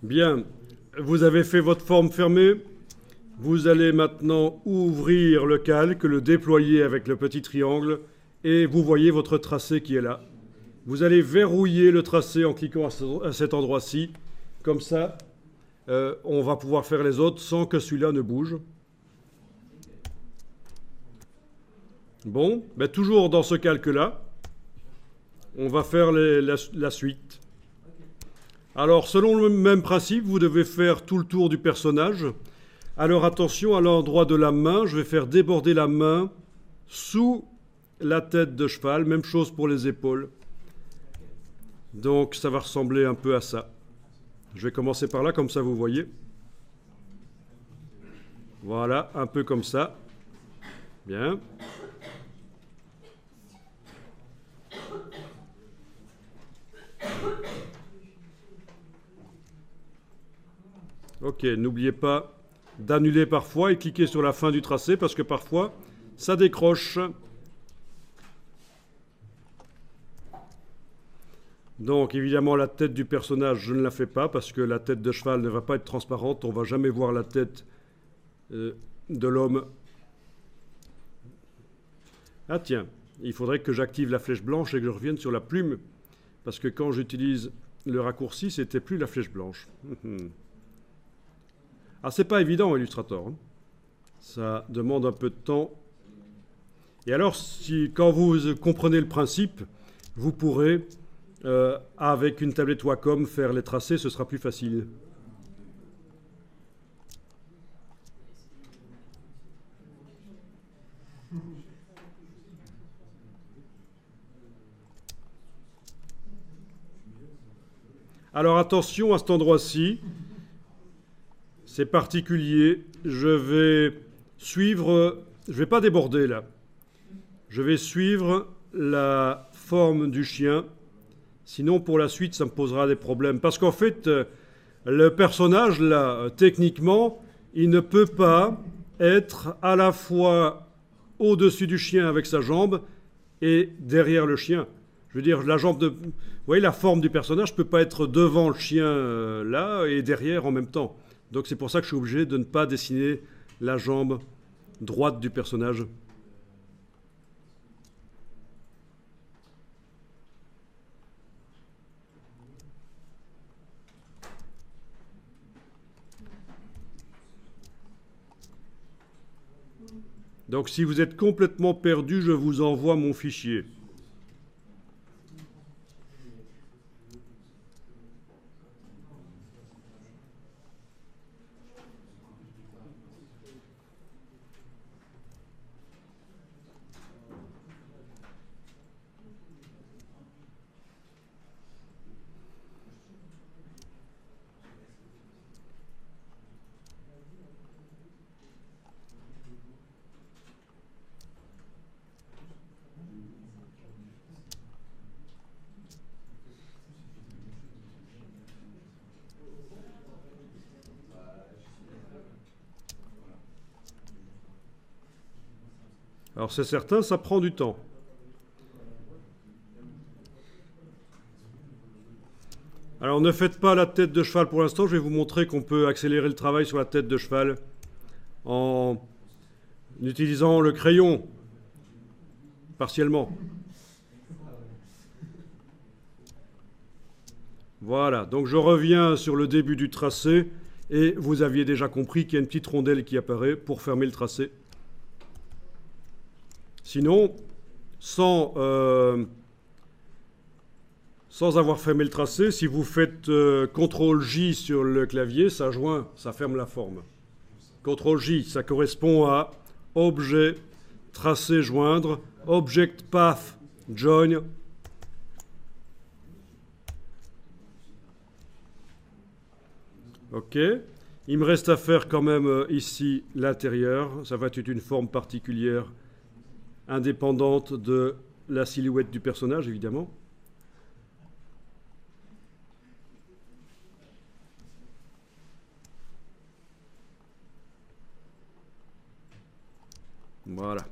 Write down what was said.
Bien, vous avez fait votre forme fermée. Vous allez maintenant ouvrir le calque, le déployer avec le petit triangle et vous voyez votre tracé qui est là. Vous allez verrouiller le tracé en cliquant à cet endroit-ci. Comme ça, on va pouvoir faire les autres sans que celui-là ne bouge. Bon, ben toujours dans ce calque-là, on va faire la suite. Alors, selon le même principe, vous devez faire tout le tour du personnage. Alors attention, à l'endroit de la main, je vais faire déborder la main sous la tête de cheval. Même chose pour les épaules. Donc ça va ressembler un peu à ça. Je vais commencer par là, comme ça vous voyez. Voilà, un peu comme ça. Bien. Ok, n'oubliez pas d'annuler parfois et cliquer sur la fin du tracé parce que parfois ça décroche. Donc évidemment la tête du personnage je ne la fais pas parce que la tête de cheval ne va pas être transparente, on ne va jamais voir la tête de l'homme. Ah tiens, il faudrait que j'active la flèche blanche et que je revienne sur la plume parce que quand j'utilise le raccourci c'était plus la flèche blanche. Ah, c'est pas évident, Illustrator. Hein. Ça demande un peu de temps. Et alors, quand vous comprenez le principe, vous pourrez, avec une tablette Wacom, faire les tracés, ce sera plus facile. Alors attention à cet endroit-ci. C'est particulier. Je vais suivre, je ne vais pas déborder là. Je vais suivre la forme du chien. Sinon, pour la suite, ça me posera des problèmes. Parce qu'en fait, le personnage là, techniquement, il ne peut pas être à la fois au-dessus du chien avec sa jambe et derrière le chien. Je veux dire, la jambe de... Vous voyez, la forme du personnage ne peut pas être devant le chien là et derrière en même temps. Donc c'est pour ça que je suis obligé de ne pas dessiner la jambe droite du personnage. Donc si vous êtes complètement perdu, je vous envoie mon fichier. Alors c'est certain, ça prend du temps. Alors ne faites pas la tête de cheval pour l'instant, je vais vous montrer qu'on peut accélérer le travail sur la tête de cheval en utilisant le crayon, partiellement. Voilà, donc je reviens sur le début du tracé et vous aviez déjà compris qu'il y a une petite rondelle qui apparaît pour fermer le tracé. Sinon, sans avoir fermé le tracé, si vous faites CTRL-J sur le clavier, ça joint, ça ferme la forme. CTRL-J, ça correspond à Objet, Tracé, Joindre, Object Path, Join. OK. Il me reste à faire quand même ici l'intérieur. Ça va être une forme particulière, indépendante de la silhouette du personnage, évidemment. Voilà.